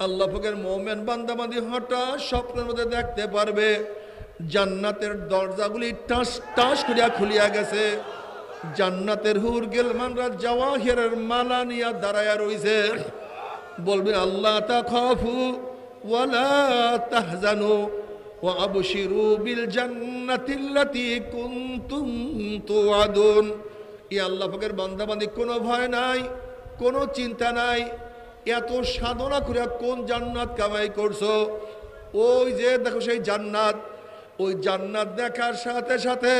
আল্লাহ পাকের মুমিন বান্দাবান্দি হঠাৎ স্বপ্নের মধ্যে দেখতে পারবে জান্নাতের দরজাগুলি টাস টাস করিয়া খুলিয়া গেছে, জান্নাতের হুর গিলমানরা জাওয়াহিরের মালা নিয়া দাঁড়ায়া রইছে, বলবে আল্লাহ তাখাফু ওয়ালা তাহজানু ওয়া আবশিরু বিল জান্নাতিল্লাতী কুনতুম তুআদুন। এই আল্লাহ পাকের বান্দাবান্দি কোনো ভয় নাই, কোনো চিন্তা নাই, এত সাধনা করে কোন জান্নাত কামাই করছো, ওই যে দেখো সেই জান্নাত, ওই জান্নাত দেখার সাথে সাথে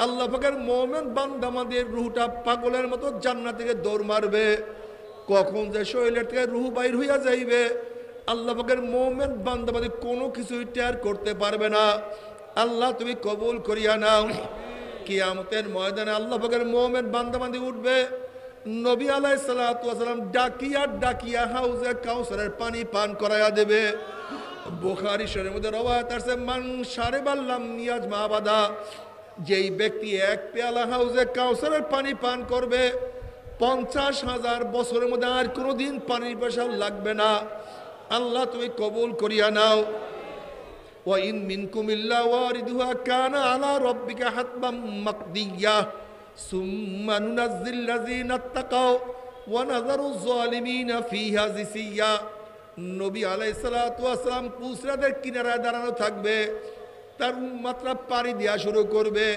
আল্লাহ পাকের মুমিন বান্দাবান্দির রূহটা পাগলের মতো জান্নাত থেকে দৌড় মারবে। কখন যে শরীরের থেকে রূহ বাইর হইয়া যাইবে আল্লাহ পাকের মুমিন বান্দাবান্দি কোনো কিছুই টের করতে পারবে না। আল্লাহ তুমি কবুল করিয়া নাও। কিয়ামতের ময়দানে আল্লাহ পাকের মুমিন বান্দাবান্দি উঠবে, নবী আলাইহিস সালাতু ওয়াস সালাম ডাকিয়া ডাকিয়া হাউজে কাউসারের পানি পান করাইয়া দেবে। বুখারী শরীফের মধ্যে রওয়ায়াত আছে, মান শারিবাল্লাম নিয়াজ মাবাদা, যেই ব্যক্তি এক পেয়ালা হাউজে কাউসারের পানি পান করবে 50,000 বছরের মধ্যে আর কোনোদিন পানির পেশা লাগবে না। আল্লাহ তুমি কবুল করিয়া নাও। ওয়া ইন মিনকুম ইল্লা ওয়ারিদুহা কানা আলা রাব্বিকা হাতবাম মাকদিয়্যা সুম্মা নুনাজ্জিল্লাযীনা তাকাও ওয়া নাযারুয যালিমিনা ফিহা জিসিয়্যা। নবী আলাইহিস সালাতু ওয়াস সালাম পুসরাদের কিনারায় দাঁড়ানো থাকবে, তার উম্মতরা পাড়ি দেওয়া শুরু করবে।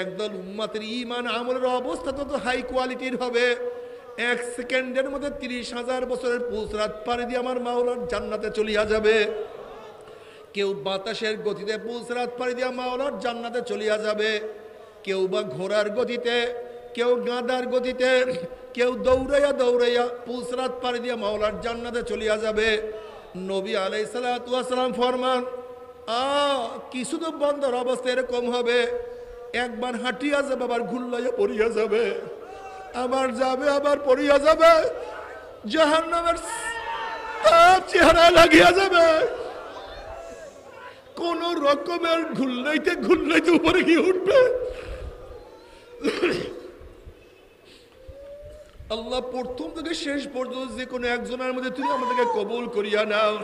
একদল উম্মতের ঈমান আমলের অবস্থা তো হাই কোয়ালিটির হবে, 1 সেকেন্ডের মধ্যে 30,000 বছরের পুসরাত পাড়ি দিয়ে আমার মাওলার জান্নাতে চলিয়া যাবে। কেউ বাতাসের গতিতে পুসরাত পাড়ি দিয়ে মাওলার জান্নাতে চলিয়া যাবে, কেউ বা ঘোড়ার গতিতে, কেউ গাধার গতিতে, কেউ দৌড়াইয়া দৌড়াইয়া পুসরাত পাড়ি দিয়ে মাওলার জান্নাতে চলিয়া যাবে। নবী আলাইহিস সালাতু ওয়াস সালাম ফরমান, কিছু তো বন্ধর অবস্থা এরকম হবে, একবার হাঁটিয়া যাবে আবার ঘুরলাইয়া পড়িয়া যাবে, আবার যাবে আবার পড়িয়া যাবে, জাহান্নামের তাপ চেহারা লাগিয়া যাবে। কোন রকমের ঘুরলাইতে ঘুরলাইতে উপরে গিয়ে উঠবে। আল্লাহ প্রথম থেকে শেষ পর্যন্ত যে কোনো একজনের মধ্যে তুমি আমাদেরকে কবুল করিয়া নাও।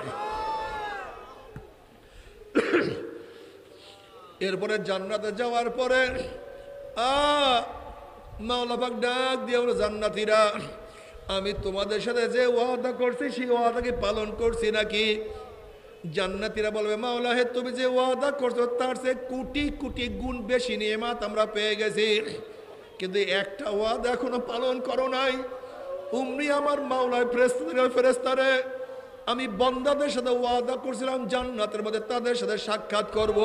এরপরে জান্নাতে যাওয়ার পরে মাওলা পাক ডাক দিয়ে বলে, জান্নাতীরা আমি তোমাদের সাথে যে ওয়াদা করছি সেই ওয়াদাকে পালন করছি নাকি? জান্নাতীরা বলবে, মাওলা হে তুমি যে ওয়াদা করছো তার চেয়ে কোটি কোটি গুণ বেশি নিয়ামত আমরা পেয়ে গেছি, কিন্তু একটা ওয়াদা এখনো পালন করো নাই। উমরি আমার মাওলায় ফেরেশতারে আমি বান্দাদের সাথে ওয়াদা করছিলাম জান্নাতের মধ্যে তাদের সাথে সাক্ষাৎ করব,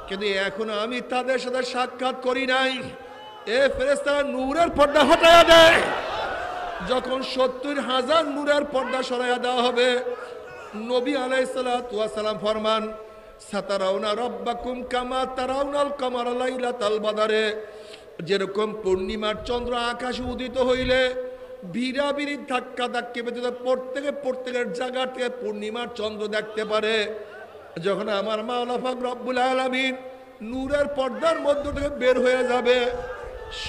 কিন্তু এখনো আমি তাদের সাথে সাক্ষাৎ করি নাই। এ ফেরেশতারা নূরের পর্দা হটাইয়া দেয়। যখন 70,000 নূরের পর্দা সরাইয়া দেওয়া হবে, নবী আলাইহিস সালাতু ওয়াস সালাম ফরমান, সাতারাউনা রাব্বাকুম কামা তারাউনাল কামারা লাইলাতাল বাদরে, যেরকম পূর্ণিমার চন্দ্র আকাশে উদিত হইলে ভিড়াভিড়ি ধাক্কা ধাক্কি ব্যতীত প্রত্যেকের জায়গা থেকে পূর্ণিমার চন্দ্র দেখতে পারে, যখন আমার মাওলা পাক রব্বুল আলামিন নূরের পর্দার মধ্য থেকে বের হয়ে যাবে,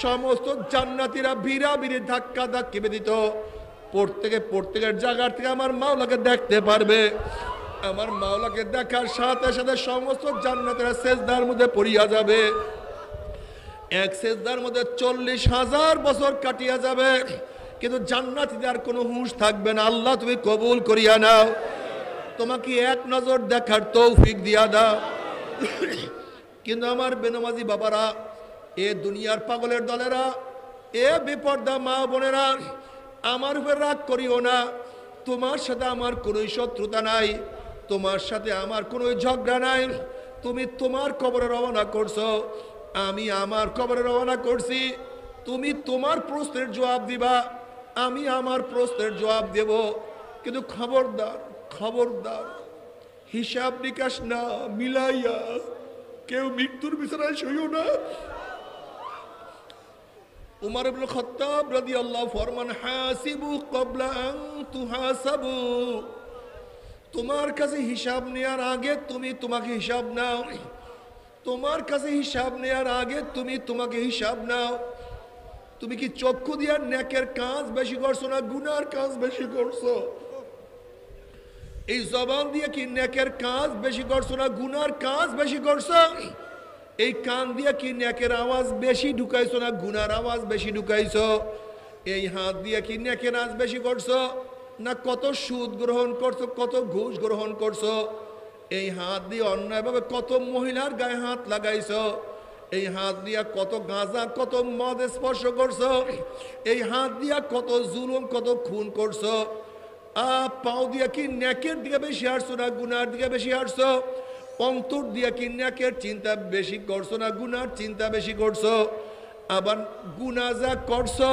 সমস্ত জান্নাতীরা ভিড়াভিড়ি ধাক্কা ধাক্কি ব্যতীত প্রত্যেকের জায়গা থেকে আমার মাওলাকে দেখতে পারবে। আমার মাওলাকে দেখার সাথে সাথে সমস্ত জান্নাতীরা সেজদার মধ্যে পড়িয়া যাবে। এক সেজদার মধ্যে 40,000 বছর কাটিয়া যাবে, কিন্তু জান্নাতীদের কোনো হুঁশ থাকবে না। আল্লাহ তুমি কবুল করিয়া নাও। তোমাকে এক নজর দেখার তৌফিক দিয়া দাও। কিন্তু আমার বেনামাজি বাবারা, এ দুনিয়ার পাগলের দলেরা, এ বিপর্দা মা বোনেরা, আমার উপর রাগ করিও না। তোমার সাথে আমার কোনো শত্রুতা নাই, তোমার সাথে আমার কোনো ঝগড়া নাই। তুমি তোমার কবরে রওনা করছো, আমি আমার কবরে রওনা করছি। তুমি তোমার প্রশ্নের জবাব দিবা, আমি আমার প্রশ্নের জবাব দেব। কিন্তু খবরদার খবরদার, হিসাব নিকাশ না মিলাইয়া কেউ মৃত্যুর বিছানায় শুইও না। উমর ইবনে খাত্তাব রাদিয়াল্লাহু ফরমান, হাসিবু ক্বাবলা আন তুহাসাবু, তোমার কাছে হিসাব নেওয়ার আগে তুমি তোমাকে হিসাব নাও। তোমার কাছে হিসাব নেওয়ার আগে তুমি তোমাকে হিসাব নাও। তুমি কি চক্ষু দিয়ে নেকের কাজ বেশি করছো না গুনার কাজ বেশি করছো? এই জবান দিয়ে কি নেকের কাজ বেশি করছো না গুনার কাজ বেশি করছো? এই কান দিয়ে কি নেকের আওয়াজ বেশি ঢুকাইছো না গুনার আওয়াজ বেশি ঢুকাইছো? এই হাত দিয়ে কি নেকের আওয়াজ বেশি করছো না কত সুদ গ্রহণ করছো, কত ঘুষ গ্রহণ করছো? এই হাত দিয়ে অন্যায়ভাবে কত মহিলার গায়ে হাত লাগাইছো? এই হাত দিয়া কত গাঁজা কত মদ স্পর্শ করছো? এই হাত দিয়া কত জুলুম কত খুন করছো? পাও দিয়া কি নেকের দিকে বেশি হাঁটছো না গুনার দিকে বেশি হাঁটছো? অন্তর দিয়া কি নেকের চিন্তা বেশি করছো না গুনার চিন্তা বেশি করছো? আবার গুনাহ যা করছো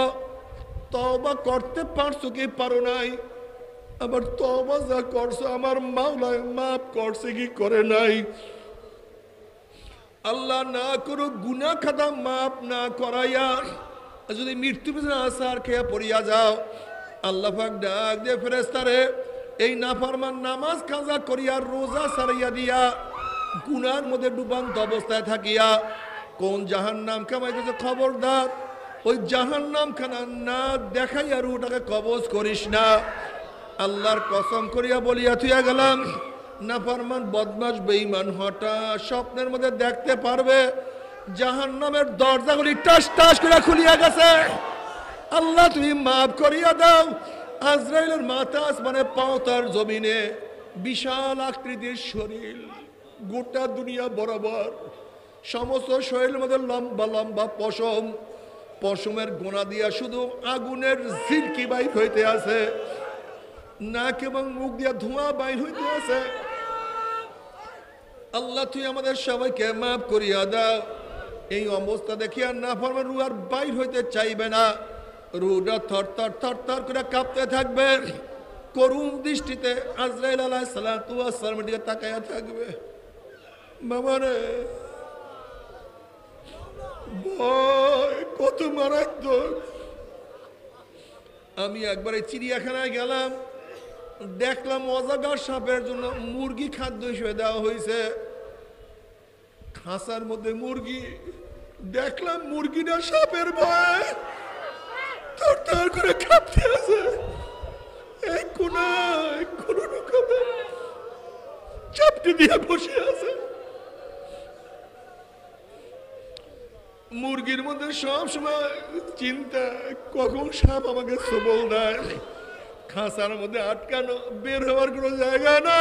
তওবা করতে পারছো কি পারো নাই? আবার তওবা যা করছো আমার মাওলা মাফ করছে কি করে নাই? আল্লাহ না করো গুনাহ খাতা মাফ না করাইয়া যদি মৃত্যু পিছনে আসার খেয়ে পড়িয়া যাও, আল্লাহ পাক ডাক দিয়ে ফেরেশতারে এই নাফরমান নামাজ কাজা করিয়া রোজা সারাইয়া দিয়া গুনার মধ্যে ডুবান্ত অবস্থায় থাকিয়া কোন জাহান্নাম কামাইতেছে খবরদার ওই জাহান্নাম খানা না দেখাইয়া রুটাকে কবজ করিস না। আল্লাহর কসম করিয়া বলিয়া থুইয়া গেলাম, নাফরমান বদমাশ বেঈমান হঠাৎ স্বপ্নের মধ্যে দেখতে পারবে জাহান্নামের দরজাগুলি টাস টাস করে খুলিয়া গেছে। আল্লাহ তুমি মাফ করিয়া দাও। আজরাইলের মাথা আসমানে পাও তার জমিনে, বিশাল আকৃতির শরীর, গোটা দুনিয়া বরাবর, সমস্ত শরীরের মধ্যে লম্বা লম্বা পশম, পশমের গোনা দিয়া শুধু আগুনের ঝিলকি বাইর হইতে আছে, নাক এবং মুখ দিয়া ধোঁয়া বাইর হইতে আছে। আল্লাহ তুই আমাদের সবাইকে মাফ করিয়া দাও। এই অবস্থা দেখিয়া নাফরমান রূহ আর বাইর হইতে চাইবে না, রূহটা থরথর থরথর করে কাঁপতে থাকবে, করুণ দৃষ্টিতে আজরাইল আলাইহিস সালাতু ওয়াস সালামের দিকে তাকায়া থাকবে। বাবারে ভয় কত মারাত্মক! আমি একবার এই চিড়িয়াখানায় গেলাম, দেখলাম অজাগার সাপের জন্য মুরগি খাদ্য হিসেবে দেওয়া হয়েছে, খাঁচার মধ্যে মুরগি। দেখলাম মুরগিটা সাপের ভয় থরথর করে কাঁপতে আছে, এক কোনায় কোনো রকমে চাপটি দিয়ে বসে আছে। মুরগির মধ্যে সব সময় চিন্তা কখন সাপ আমাকে সবল দেয়। খাঁচার মধ্যে আটকানো, বের হওয়ার কোনো জায়গা না।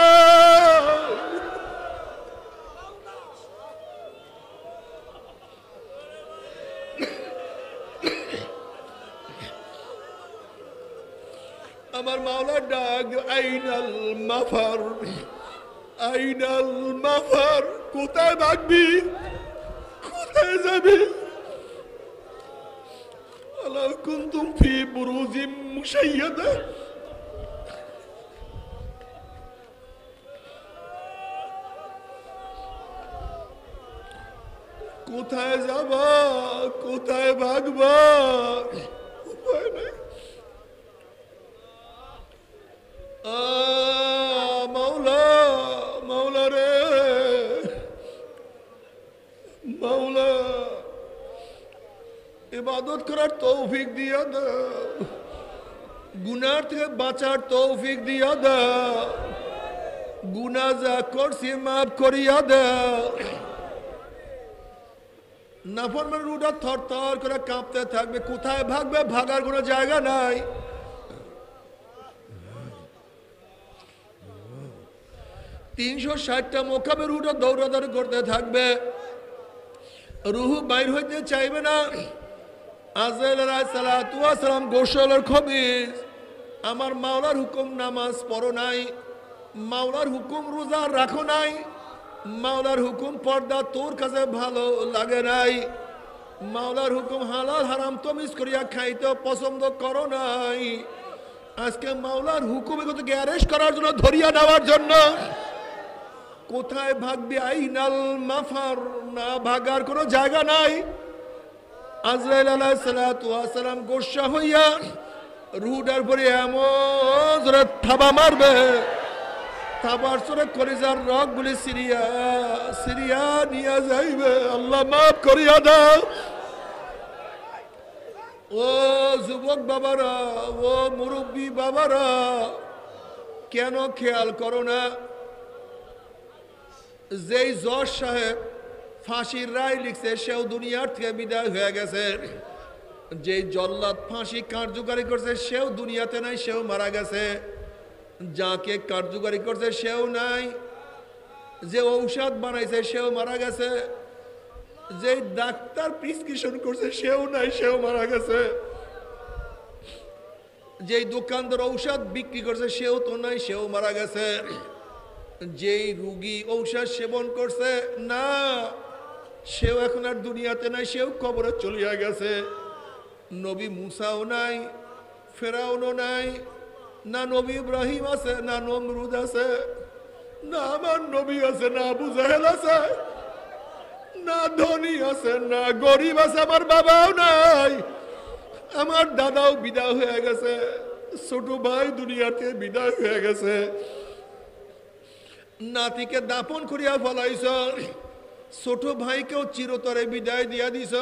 আমার মাওলার ডাক, আইনাল মাফার, আইনাল মাফার, কোথায় ভাগবি, কোথায় যাবি? আলা কুনতুম ফি বুরুজিম মুশাইয়াদা, কোথায় যাবা, কোথায় ভাগবা, উপায় নাই। মাওলা, মাওলা রে মাওলা, ইবাদত করার তৌফিক দিয়া দাও, গুনার থেকে বাঁচার তৌফিক দিয়া দাও, গুনাহ যা করছি মাফ করিয়া দাও। নাফরমান রুহটা থরথর করে কাঁপতে থাকবে, কোথায় ভাগবে, ভাগার কোনো জায়গা নাই। 360টা মোকামে রুহটা দৌড়াদৌড়ি করতে থাকবে, রুহ বাইর হইতে চাইবে না। আজরাইল আলাইহিস সালাতু ওয়াস সালাম গোসলের খবিজ, আমার মাওলার হুকুম নামাজ পড়ো নাই, মাওলার হুকুম রোজা রাখো নাই, মাওলার হুকুম পর্দা তোর কাছে ভালো লাগে নাই, মাওলার হুকুম হালাল হারাম তমিজ করিয়া খাইতে পছন্দ করো নাই। আজকে মাওলার হুকুমে তোকে অ্যারেস্ট করার জন্য, ধরিয়া নেওয়ার জন্য। কোথায় ভাগবি? আইনাল মাফার, না ভাগার কোনো জায়গা নাই। আজরাইল আলাইহিস সালাতু ওয়াস সালাম গোসা হইয়া রুহটার পরে এমন জোরে থাবা মারবে, থাবার সরে কলিজার রগগুলি সিরিয়া সিরিয়া নিয়ে যাইবে। আল্লাহ মাফ করিয়া দাও। ও যুবক বাবারা, ও মুরব্বী বাবারা, কেন খেয়াল করো না? যেই জজ সাহেব ফাঁসির রায় লিখছে সেও দুনিয়ার থেকে বিদায় হয়ে গেছে। যেই জল্লাদ ফাঁসি কার্যকারী করছে সেও দুনিয়াতে নাই, সেও মারা গেছে। যাকে কার্যকারী করছে সেও নাই। যে ঔষধ বানাইছে সেও মারা গেছে। যে ডাক্তার প্রেসক্রিপশন করছে সেও নাই, সেও মারা গেছে। যেই দোকানদার ঔষধ বিক্রি করছে সেও তো নাই, সেও মারা গেছে। যেই রুগী ঔষধ সেবন করছে না, সেও এখন আর দুনিয়াতে নাই, সেও কবরে চলিয়া গেছে। নবী মুসাও নাই, ফেরাউনও নাই, না নবী ইব্রাহিম আছে, না নমরুদ আছে, না আমার নবী আছে, না আবু জাহেল আছে, না ধনী আছে, না গরিব আছে, আমার বাবাও নাই, আমার দাদাও বিদায় হয়ে গেছে, ছোট ভাই দুনিয়াতে বিদায় হয়ে গেছে। নাতিকে দাপন করিয়া ফলাইছ, ছোট ভাইকেও চিরতরে বিদায় দিয়া দিছ,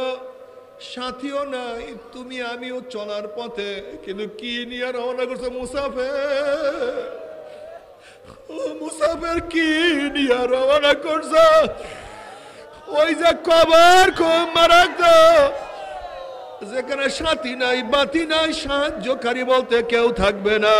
সাথীও নাই, তুমি আমিও চলার পথে, কিন্তু কি নিয়ে রওনা করছো মুসাফের? ও মুসাফের কি নিয়ে রওনা করছো? ওই যে কবর খুব মারাত্ম, যেখানে সাথী নাই, বাতি নাই, সাহায্যকারী বলতে কেউ থাকবে না।